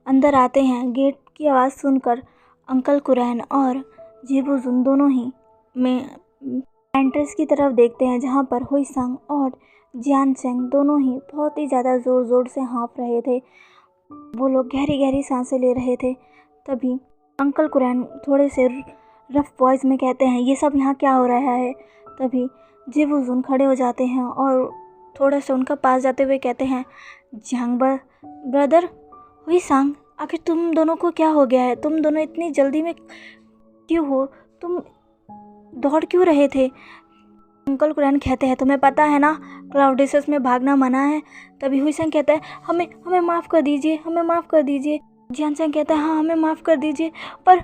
अंदर आते हैं। गेट की आवाज़ सुनकर अंकल कुरैन और जेबुजुन दोनों ही में एंट्रेंस की तरफ देखते हैं, जहाँ पर हुईसांग और जियानचेंग दोनों ही बहुत ही ज़्यादा ज़ोर ज़ोर से हाँफ रहे थे। वो लोग गहरी गहरी सांसें ले रहे थे। तभी अंकल कुरैन थोड़े से रफ वॉइस में कहते हैं, ये सब यहाँ क्या हो रहा है। तभी जेबुजुन खड़े हो जाते हैं और थोड़ा सा उनका पास जाते हुए कहते हैं, जियांग ब्रदर, हुईसांग, आखिर तुम दोनों को क्या हो गया है? तुम दोनों इतनी जल्दी में क्यों हो? तुम दौड़ क्यों रहे थे? अंकल कुरैन कहते हैं, तुम्हें पता है ना, क्लाउडेसिस में भागना मना है। तभी हुईसांग कहता है, हमें हमें माफ़ कर दीजिए, हमें माफ़ कर दीजिए। जियानचेंग कहता है, हाँ हमें माफ़ कर दीजिए, पर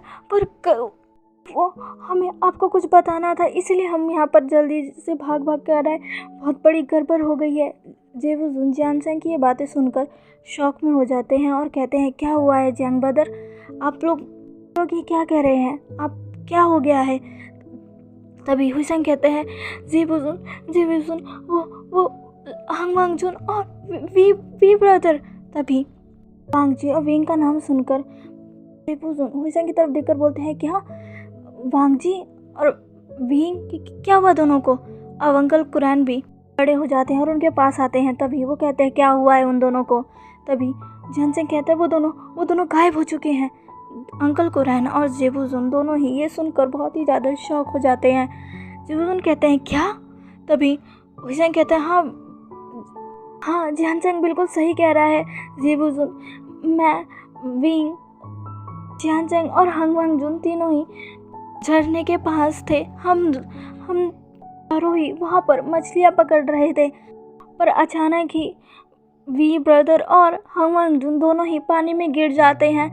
वो हमें आपको कुछ बताना था, इसलिए हम यहाँ पर जल्दी से भाग भाग कर आ रहे हैं। बहुत बड़ी गड़बड़ हो गई है। जेबुजुन जियानचेंग की ये बातें सुनकर शॉक में हो जाते हैं और कहते हैं, क्या हुआ है जियांग ब्रदर? आप लोग ये क्या कह रहे हैं? आप क्या हो गया है? तभी हुईसांग कहते हैं, जेबुजुन वो हांग वांगजुन और वी ब्रदर। तभी वांगजी और विंग का नाम सुनकर जेबुजुन हुईसांग की तरफ देखकर बोलते हैं, क्या वांगजी और विंग क्या हुआ दोनों को? अब अंकल कुरैन भी खड़े हो जाते हैं और उनके पास आते हैं। तभी वो कहते हैं, क्या हुआ है उन दोनों को? तभी जियानचेंग कहता है, वो दोनों गायब हो चुके हैं। अंकल कुरैन और जेबुजुन दोनों ही ये सुनकर बहुत ही ज़्यादा शॉक हो जाते हैं। जेबुजुन कहते हैं, क्या? तभी हुईसांग कहता है, हाँ जियानचेंग बिल्कुल सही कह रहा है। जेबुजुन, मैं, विंग, जियानचेंग और हांग वांगजुन तीनों ही झरने के पास थे। हम चारों ही वहाँ पर मछलियाँ पकड़ रहे थे, पर अचानक ही वी ब्रदर और हांग वांगजुन दोनों ही पानी में गिर जाते हैं।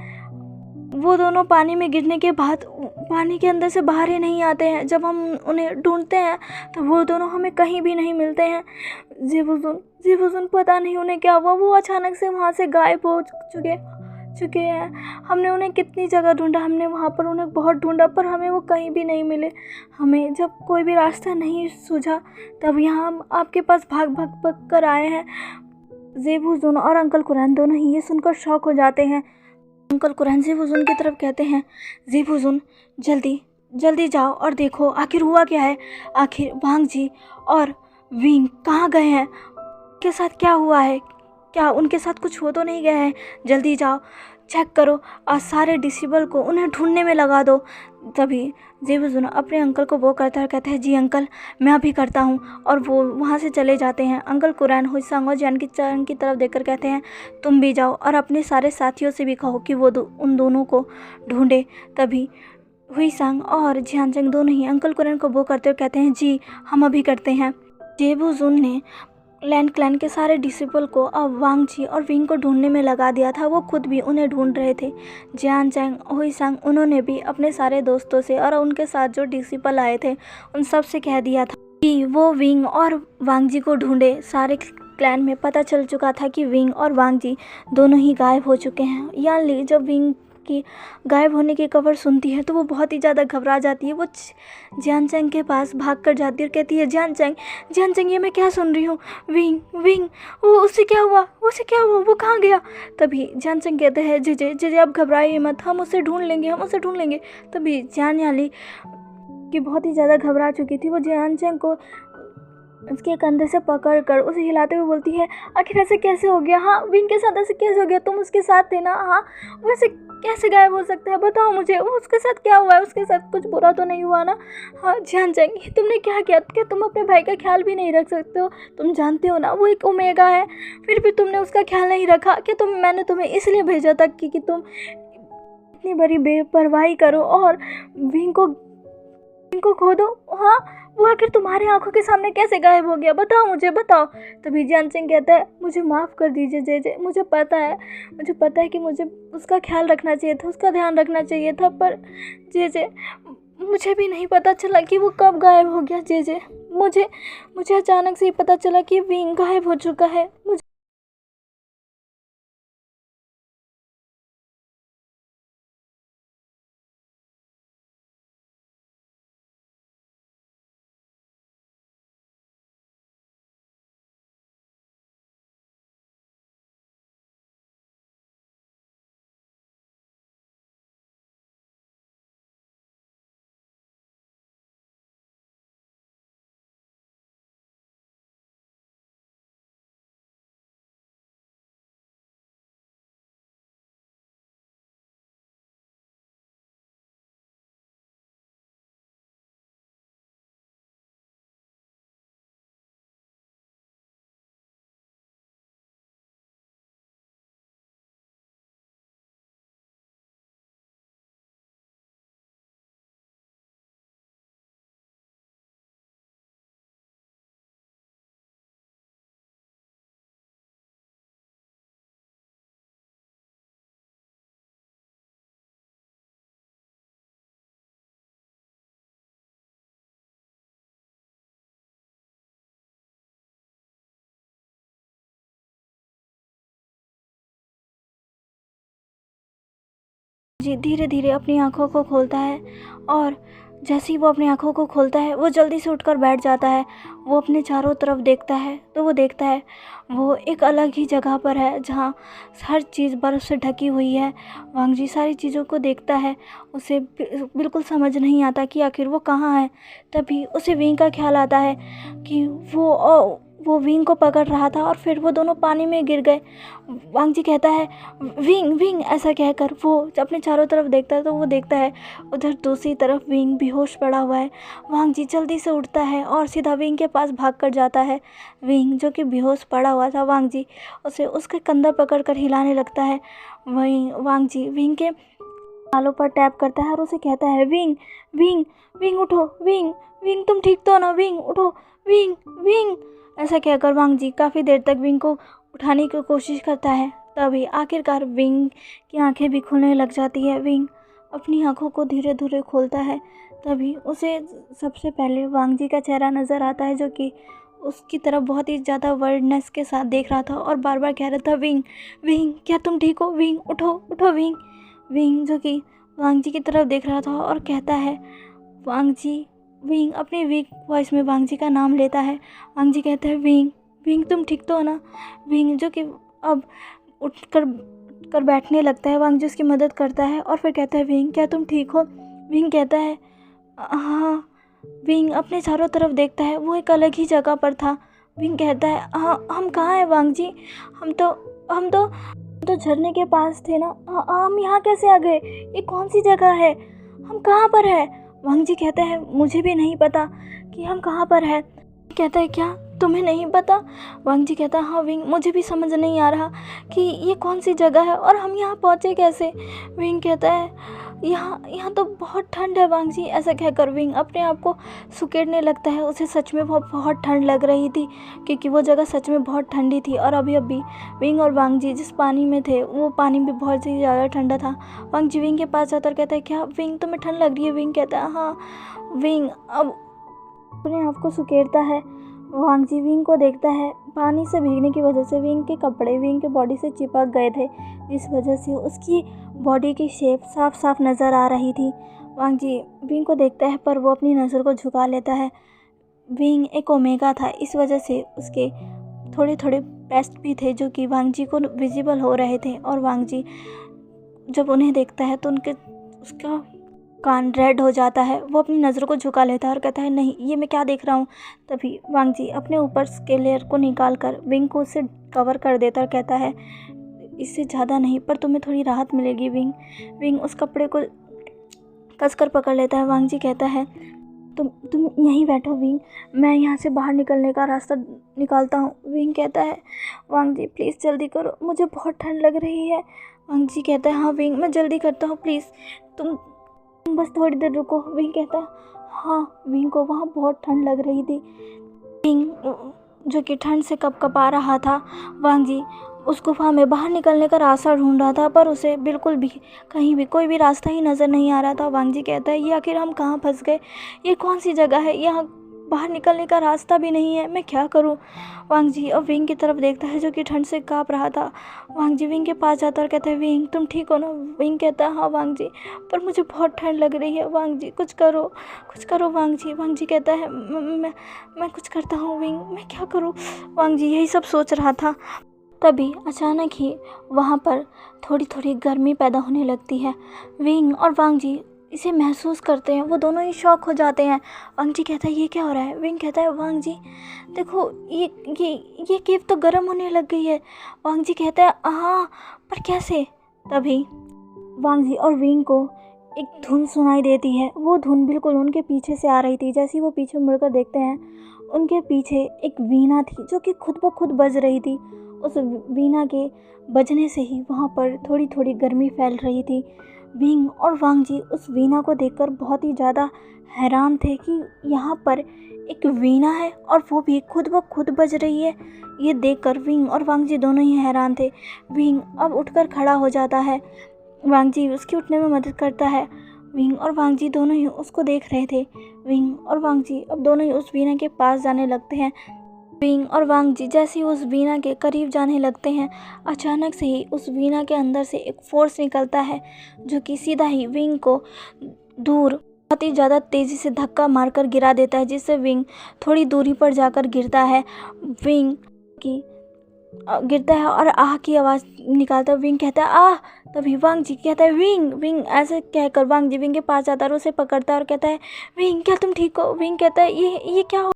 वो दोनों पानी में गिरने के बाद पानी के अंदर से बाहर ही नहीं आते हैं। जब हम उन्हें ढूंढते हैं तो वो दोनों हमें कहीं भी नहीं मिलते हैं। जेबुजुन पता नहीं उन्हें क्या हुआ, वो अचानक से वहाँ से गायब हो चुके हैं। हमने उन्हें कितनी जगह ढूंढा, हमने वहाँ पर उन्हें बहुत ढूंढा, पर हमें वो कहीं भी नहीं मिले। हमें जब कोई भी रास्ता नहीं सूझा, तब यहाँ हम आपके पास भाग कर आए हैं। जेबुजुन और अंकल कुरैन दोनों ही ये सुनकर शॉक हो जाते हैं। अंकल कुरैन जेबुजुन की तरफ कहते हैं, जेबुजुन जल्दी जाओ और देखो आखिर हुआ क्या है। आखिर वांगजी और विंग कहाँ गए हैं? उनके साथ क्या हुआ है? क्या उनके साथ कुछ हो तो नहीं गया है? जल्दी जाओ, चेक करो और सारे डिसेबल को उन्हें ढूंढने में लगा दो। तभी जेबुजुन अपने अंकल को वो करता है, कहते हैं, जी अंकल, मैं अभी करता हूँ। और वो वहाँ से चले जाते हैं। अंकल कुरैन हुईसांग और जियानचेंग की तरफ देखकर कहते हैं, तुम भी जाओ और अपने सारे साथियों से भी कहो कि वो उन दोनों को ढूंढे। तभी हुईसांग और जियानचेंग दोनों ही अंकल कुरैन को वो करते हुए कहते हैं, जी हम अभी करते हैं। जेबुजुन ने लैंड क्लैन के सारे डिसेबल को अब वांगजी और विंग को ढूंढने में लगा दिया था। वो खुद भी उन्हें ढूंढ रहे थे। जियानचेंग, हुईसांग, उन्होंने भी अपने सारे दोस्तों से और उनके साथ जो डिसेबल आए थे उन सब से कह दिया था कि वो विंग और वांगजी को ढूंढे। सारे क्लैन में पता चल चुका था कि विंग और वांगजी दोनों ही गायब हो चुके हैं। यान ली जब विंग की गायब होने की खबर सुनती है तो वो बहुत ही ज़्यादा घबरा जाती है। वो जियानचेंग के पास भाग कर जाती है और कहती है, जियानचेंग ये मैं क्या सुन रही हूँ? विंग वो उससे क्या हुआ? वो कहाँ गया? तभी जियानचेंग कहते हैं, जीजे आप घबराइए मत, हम उसे ढूंढ लेंगे। तभी जियान याली कि बहुत ही ज़्यादा घबरा चुकी थी, वो जियानचेंग को उसके कंधे से पकड़कर उसे हिलाते हुए बोलती है, आखिर ऐसे कैसे हो गया? हाँ, विंग के साथ ऐसे कैसे हो गया? तुम उसके साथ थे ना? हाँ, वैसे कैसे गायब हो सकता है? बताओ मुझे, वो उसके साथ क्या हुआ है? उसके साथ कुछ बुरा तो नहीं हुआ ना? हाँ जियानचेंग, तुमने क्या किया? क्या तुम अपने भाई का ख्याल भी नहीं रख सकते हो? तुम जानते हो ना वो एक ओमेगा है, फिर भी तुमने उसका ख्याल नहीं रखा। क्या मैंने तुम्हें इसलिए भेजा था कि तुम इतनी बड़ी बेपरवाही करो और विंग को खो दो? हाँ, वो आखिर तुम्हारे आंखों के सामने कैसे गायब हो गया? बताओ मुझे, बताओ। तभी जियानचेंग कहता है, मुझे माफ़ कर दीजिए जेजे, मुझे पता है कि मुझे उसका ख्याल रखना चाहिए था, उसका ध्यान रखना चाहिए था, पर जेजे मुझे भी नहीं पता चला कि वो कब गायब हो गया। जेजे मुझे अचानक से ही पता चला कि विंग गायब हो चुका है। मुझे जी धीरे धीरे अपनी आँखों को खोलता है और जैसे ही वो अपनी आँखों को खोलता है वो जल्दी से उठकर बैठ जाता है। वो अपने चारों तरफ देखता है तो वो देखता है वो एक अलग ही जगह पर है जहाँ हर चीज़ बर्फ़ से ढकी हुई है। वांग जी सारी चीज़ों को देखता है। उसे बिल्कुल समझ नहीं आता कि आखिर वो कहाँ है। तभी उसे विंग का ख्याल आता है कि वो विंग को पकड़ रहा था और फिर वो दोनों पानी में गिर गए। वांग जी कहता है विंग विंग ऐसा कहकर वो अपने चारों तरफ देखता है तो वो देखता है उधर दूसरी तरफ विंग बेहोश पड़ा हुआ है। वांग जी जल्दी से उठता है और सीधा विंग के पास भाग कर जाता है। विंग जो कि बेहोश पड़ा हुआ था, वांग जी उसे उसके कंधा पकड़ कर हिलाने लगता है। वहीं वांग जी विंग के बालों पर टैप करता है और उसे कहता है विंग विंग विंग उठो, विंग विंग तुम ठीक तो हो ना, विंग उठो, विंग विंग ऐसा कहकर वांग जी काफ़ी देर तक विंग को उठाने की कोशिश करता है। तभी आखिरकार विंग की आंखें भी खुलने लग जाती है। विंग अपनी आंखों को धीरे धीरे खोलता है। तभी उसे सबसे पहले वांग जी का चेहरा नज़र आता है जो कि उसकी तरफ बहुत ही ज़्यादा वर्डनेस के साथ देख रहा था और बार बार कह रहा था विंग विंग क्या तुम ठीक हो, विंग उठो उठो विंग। विंग जो कि वांग जी की तरफ देख रहा था और कहता है वांग जी। विंग अपनी वीक वॉइस में वांग जी का नाम लेता है। वांग जी कहता है विंग विंग तुम ठीक तो हो ना। विंग जो कि अब उठ कर बैठने लगता है। वांग जी उसकी मदद करता है और फिर कहता है विंग क्या तुम ठीक हो। विंग कहता है हाँ। विंग अपने चारों तरफ देखता है, वो एक अलग ही जगह पर था। विंग कहता है हाँ हम कहाँ हैं वांग जी, हम तो झरने के पास थे ना। हम यहाँ कैसे आ गए, ये कौन सी जगह है, हम कहाँ पर है। वांग जी कहते हैं मुझे भी नहीं पता कि हम कहाँ पर है। कहता है क्या तुम्हें नहीं पता। वांग जी कहता है हाँ विंग मुझे भी समझ नहीं आ रहा कि ये कौन सी जगह है और हम यहाँ पहुँचे कैसे। विंग कहता है यहाँ तो बहुत ठंड है वांग जी। ऐसा कहकर विंग अपने आप को सुकेड़ने लगता है। उसे सच में बहुत ठंड लग रही थी क्योंकि वो जगह सच में बहुत ठंडी थी और अभी विंग और वांग जी जिस पानी में थे वो पानी भी बहुत ही ज़्यादा ठंडा था। वांग जी विंग के पास जाता और कहता है क्या विंग तुम्हें ठंड लग रही है। विंग कहता है हाँ। विंग अब अपने आप को सुकेड़ता है। वांग जी विंग को देखता है। पानी से भीगने की वजह से विंग के कपड़े विंग के बॉडी से चिपक गए थे, इस वजह से उसकी बॉडी की शेप साफ साफ नज़र आ रही थी। वांग जी विंग को देखता है पर वो अपनी नज़र को झुका लेता है। विंग एक ओमेगा था, इस वजह से उसके थोड़े थोड़े ब्रेस्ट भी थे जो कि वांग जी को विजिबल हो रहे थे और वांग जी जब उन्हें देखता है तो उसका कान रेड हो जाता है। वो अपनी नज़रों को झुका लेता है और कहता है नहीं ये मैं क्या देख रहा हूँ। तभी वांग जी अपने ऊपर के लेयर को निकाल कर विंग को उससे कवर कर देता और कहता है इससे ज़्यादा नहीं पर तुम्हें थोड़ी राहत मिलेगी विंग। विंग उस कपड़े को कसकर पकड़ लेता है। वांग जी कहता है तुम यहीं बैठो विंग, मैं यहाँ से बाहर निकलने का रास्ता निकालता हूँ। विंग कहता है वांग जी प्लीज़ जल्दी करो, मुझे बहुत ठंड लग रही है। वांग जी कहता है हाँ विंग मैं जल्दी करता हूँ, प्लीज़ तुम बस थोड़ी देर रुको। विंग कहता है हाँ। विंग को वहाँ बहुत ठंड लग रही थी। विंग जो कि ठंड से कँपा रहा था। वांग जी उस गुफा में बाहर निकलने का रास्ता ढूंढ रहा था पर उसे बिल्कुल भी कहीं भी कोई भी रास्ता ही नज़र नहीं आ रहा था। वांग जी कहता है ये आखिर हम कहाँ फंस गए, ये कौन सी जगह है, यहाँ बाहर निकलने का रास्ता भी नहीं है, मैं क्या करूँ। वांग जी अब विंग की तरफ देखता है जो कि ठंड से काँप रहा था। वांग जी विंग के पास जाता और कहता है विंग तुम ठीक हो ना। विंग कहता है हाँ वांग जी पर मुझे बहुत ठंड लग रही है। वांग जी कुछ करो वांग जी। वांग जी कहता है मैं कुछ करता हूँ विंग, मैं क्या करूँ। वांग जी यही सब सोच रहा था। तभी अचानक ही वहाँ पर थोड़ी थोड़ी गर्मी पैदा होने लगती है। विंग और वांग जी इसे महसूस करते हैं, वो दोनों ही शॉक हो जाते हैं। वांग जी कहता है ये क्या हो रहा है। विंग कहता है वांग जी देखो ये केव तो गर्म होने लग गई है। वांग जी कहता है हाँ पर कैसे। तभी वांग जी और विंग को एक धुन सुनाई देती है। वो धुन बिल्कुल उनके पीछे से आ रही थी। जैसे ही वो पीछे मुड़कर देखते हैं उनके पीछे एक वीणा थी जो कि खुद ब खुद बज रही थी। उस वीणा के बजने से ही वहाँ पर थोड़ी थोड़ी गर्मी फैल रही थी। विंग और वांग जी उस वीणा को देखकर बहुत ही ज़्यादा हैरान थे कि यहाँ पर एक वीणा है और वो भी खुद ब खुद बज रही है। ये देखकर विंग और वांग जी दोनों ही हैरान थे। विंग अब उठकर खड़ा हो जाता है। वांग जी उसके उठने में मदद करता है। विंग और वांग जी दोनों ही उसको देख रहे थे। विंग और वांग जी अब दोनों ही उस वीणा के पास जाने लगते हैं। विंग और वांग जी जैसे ही उस वीणा के करीब जाने लगते हैं, अचानक से ही उस वीणा के अंदर से एक फोर्स निकलता है जो कि सीधा ही विंग को दूर बहुत ही ज़्यादा तेज़ी से धक्का मारकर गिरा देता है, जिससे विंग थोड़ी दूरी पर जाकर गिरता है। विंग की गिरता है और आह की आवाज़ निकालता है। विंग कहता है आह। तभी वांग जी कहता है विंग विंग। ऐसे कहकर वांग जी विंग के पास जाता है और उसे पकड़ता है और कहता है विंग क्या तुम ठीक हो? विंग कहता है ये क्या हो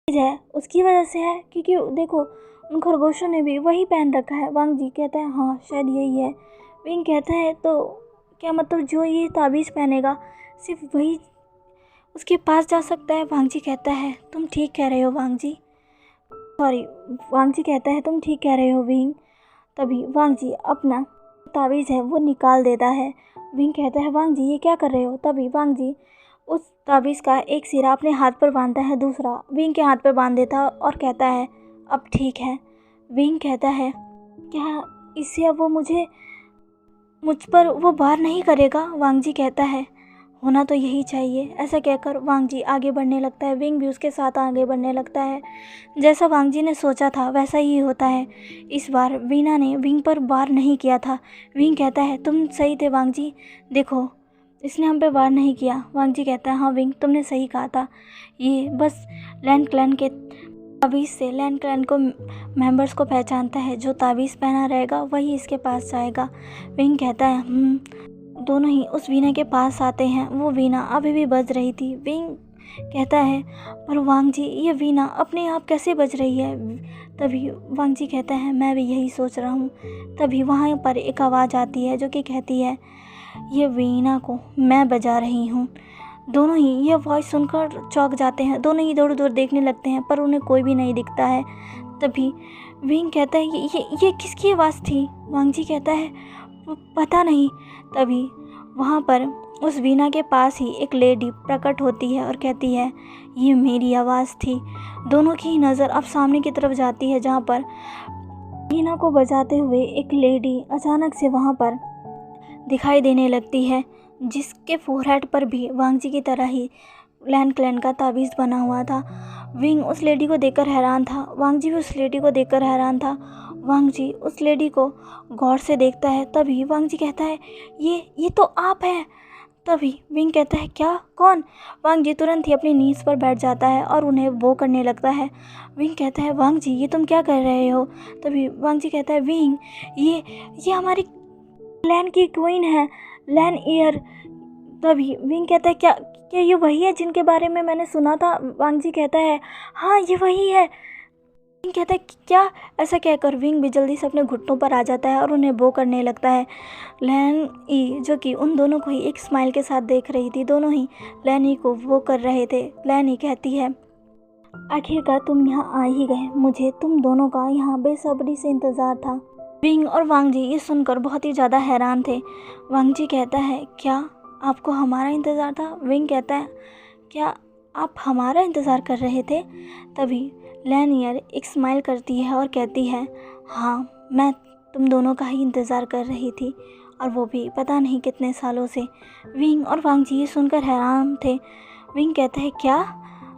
है? उसकी वजह से है क्योंकि देखो उन खरगोशों ने भी वही पहन रखा है। वांग जी कहता है हाँ शायद यही है। विंग कहता है तो क्या मतलब जो ये ताबीज़ पहनेगा सिर्फ वही उसके पास जा सकता है? वांग जी कहता है तुम ठीक कह रहे हो वांग जी। सॉरी, वांग जी कहता है तुम ठीक कह रहे हो विंग। तभी वांग जी अपना ताबीज़ है वो निकाल देता है। विंग कहता है वांग जी ये क्या कर रहे हो? तभी वांग जी उस ताबीज़ का एक सिरा अपने हाथ पर बांधता है, दूसरा विंग के हाथ पर बांध देता है और कहता है अब ठीक है। विंग कहता है क्या इससे अब वो मुझ पर वो वार नहीं करेगा? वांग जी कहता है होना तो यही चाहिए। ऐसा कहकर वांग जी आगे बढ़ने लगता है। विंग भी उसके साथ आगे बढ़ने लगता है। जैसा वांग जी ने सोचा था वैसा ही होता है। इस बार वीना ने विंग पर वार नहीं किया था। विंग कहता है तुम सही थे वांग जी, देखो इसने हम पे वार नहीं किया। वांग जी कहता है हाँ विंग तुमने सही कहा था। ये बस लैंड क्लैन के ताबीज़ से लैंड क्लैन को मेंबर्स को पहचानता है। जो ताबीज़ पहना रहेगा वही इसके पास जाएगा। विंग कहता है दोनों ही उस वीणा के पास आते हैं। वो वीणा अभी भी बज रही थी। विंग कहता है पर वांग जी ये वीणा अपने आप कैसे बज रही है? तभी वांग जी कहता है मैं भी यही सोच रहा हूँ। तभी वहाँ पर एक आवाज़ आती है जो कि कहती है ये वीणा को मैं बजा रही हूँ। दोनों ही ये वॉइस सुनकर चौंक जाते हैं। दोनों ही इधर उधर देखने लगते हैं पर उन्हें कोई भी नहीं दिखता है। तभी विंग कहता है ये किसकी आवाज़ थी? वांग जी कहता है पता नहीं। तभी वहाँ पर उस वीणा के पास ही एक लेडी प्रकट होती है और कहती है ये मेरी आवाज़ थी। दोनों की ही नज़र अब सामने की तरफ जाती है जहाँ पर वीणा को बजाते हुए एक लेडी अचानक से वहाँ पर दिखाई देने लगती है, जिसके फोरहेड पर भी वांग जी की तरह ही लैंड क्लैन का ताबीज़ बना हुआ था। विंग उस लेडी को देखकर हैरान था। वांग जी भी उस लेडी को देखकर हैरान था। वांग जी उस लेडी को गौर से देखता है। तभी वांग जी कहता है ये तो आप हैं। तभी विंग कहता है क्या? कौन? वांग जी तुरंत ही अपनी नीज़ पर बैठ जाता है और उन्हें वो करने लगता है। विंग कहता है वांग जी ये तुम क्या कर रहे हो? तभी वांग जी कहता है विंग ये हमारी लैन की क्वीन है, लैन ईयर। तभी विंग कहता है क्या ये वही है जिनके बारे में मैंने सुना था? वांग जी कहता है हाँ ये वही है। विंग कहता है क्या? ऐसा कहकर विंग भी जल्दी से अपने घुटनों पर आ जाता है और उन्हें वो करने लगता है। लैन ई जो कि उन दोनों को ही एक स्माइल के साथ देख रही थी, दोनों ही लैन ई को वो कर रहे थे। लैन ई कहती है आखिरकार तुम यहाँ आ ही गए, मुझे तुम दोनों का यहाँ बेसब्री से इंतज़ार था। विंग और वांग जी ये सुनकर बहुत ही ज़्यादा हैरान थे। वांग जी कहता है क्या आपको हमारा इंतज़ार था? विंग कहता है क्या आप हमारा इंतज़ार कर रहे थे? तभी लैनियर एक स्माइल करती है और कहती है हाँ, मैं तुम दोनों का ही इंतज़ार कर रही थी, और वो भी पता नहीं कितने सालों से। विंग और वांग जी ये सुनकर हैरान थे। विंग कहता है क्या?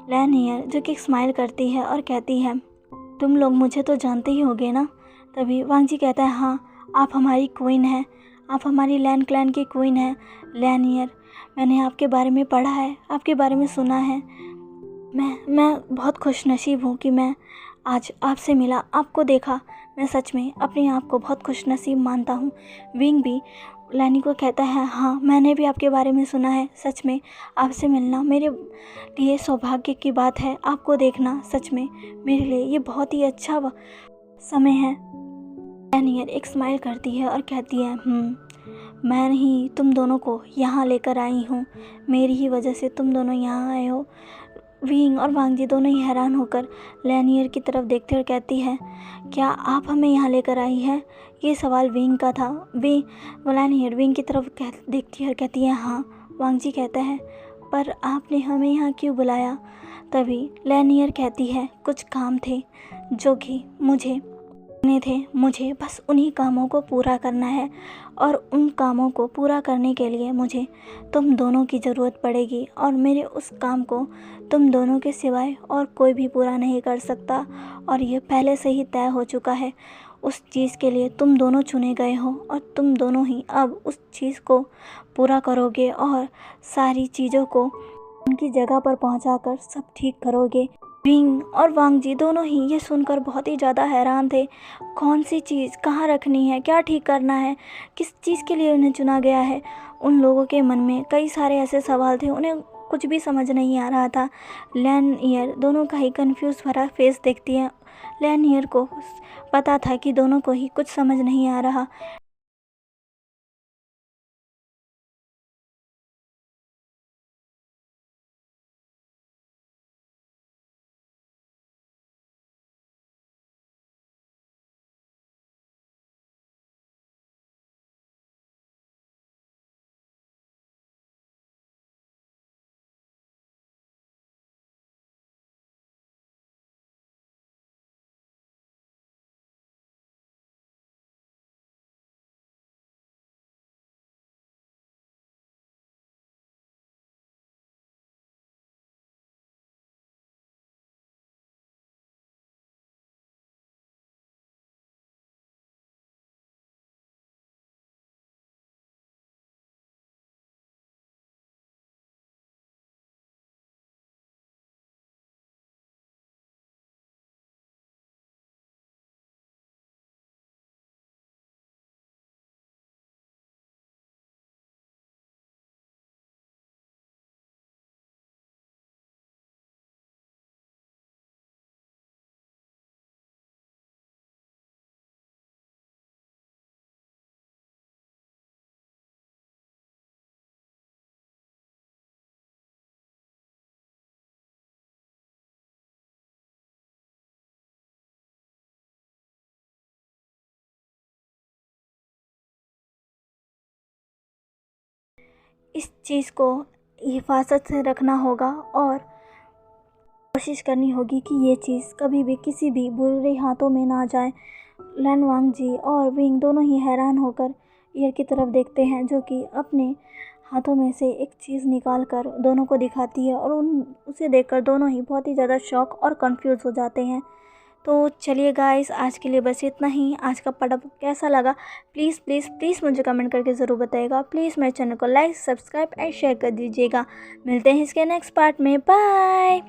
लैनियर जो कि एक स्माइल करती है और कहती है तुम लोग मुझे तो जानते ही होगे ना? तभी वांग जी कहता है हाँ, आप हमारी क्वीन हैं, आप हमारी लैन क्लैन की क्वीन हैं। लैनियर मैंने आपके बारे में पढ़ा है, आपके बारे में सुना है। मैं बहुत खुशनसीब हूँ कि मैं आज आपसे मिला, आपको देखा। मैं सच में अपने आप को बहुत खुशनसीब मानता हूँ। विंग भी लैनी को कहता है हाँ, मैंने भी आपके बारे में सुना है। सच में आपसे मिलना मेरे लिए सौभाग्य की बात है। आपको देखना सच में मेरे लिए ये बहुत ही अच्छा समय है। लैनियर एक स्माइल करती है और कहती है मैं ही तुम दोनों को यहाँ लेकर आई हूँ, मेरी ही वजह से तुम दोनों यहाँ आए हो। विंग और वांग जी दोनों ही हैरान होकर लैनियर की तरफ देखते और कहती है क्या आप हमें यहाँ लेकर आई हैं? ये सवाल विंग का था। लैनियर विंग की तरफ देखती है और कहती है हाँ। वांग जी कहता है पर आपने हमें यहाँ क्यों बुलाया? तभी लैनियर कहती है कुछ काम थे जो कि मुझे बस उन्हीं कामों को पूरा करना है, और उन कामों को पूरा करने के लिए मुझे तुम दोनों की ज़रूरत पड़ेगी, और मेरे उस काम को तुम दोनों के सिवाय और कोई भी पूरा नहीं कर सकता, और ये पहले से ही तय हो चुका है। उस चीज़ के लिए तुम दोनों चुने गए हो, और तुम दोनों ही अब उस चीज़ को पूरा करोगे और सारी चीज़ों को उनकी जगह पर पहुंचाकर सब ठीक करोगे। विंग और वांग जी दोनों ही ये सुनकर बहुत ही ज़्यादा हैरान थे। कौन सी चीज़ कहाँ रखनी है, क्या ठीक करना है, किस चीज़ के लिए उन्हें चुना गया है? उन लोगों के मन में कई सारे ऐसे सवाल थे, उन्हें कुछ भी समझ नहीं आ रहा था। लैनियर दोनों का ही कंफ्यूज भरा फेस देखती है। लैनियर को पता था कि दोनों को ही कुछ समझ नहीं आ रहा। इस चीज़ को हिफाजत से रखना होगा, और कोशिश करनी होगी कि ये चीज़ कभी भी किसी भी बुरे हाथों में ना जाए। लैन वांग जी और विंग दोनों ही हैरान होकर ईयर की तरफ देखते हैं, जो कि अपने हाथों में से एक चीज़ निकाल कर दोनों को दिखाती है, और उसे देखकर दोनों ही बहुत ही ज़्यादा शॉक और कंफ्यूज हो जाते हैं। तो चलिए गाइस, आज के लिए बस इतना ही। आज का पढ़ा कैसा लगा प्लीज़ प्लीज़ प्लीज़ मुझे कमेंट करके ज़रूर बताइएगा। प्लीज़ मेरे चैनल को लाइक, सब्सक्राइब एंड शेयर कर दीजिएगा। मिलते हैं इसके नेक्स्ट पार्ट में। बाय।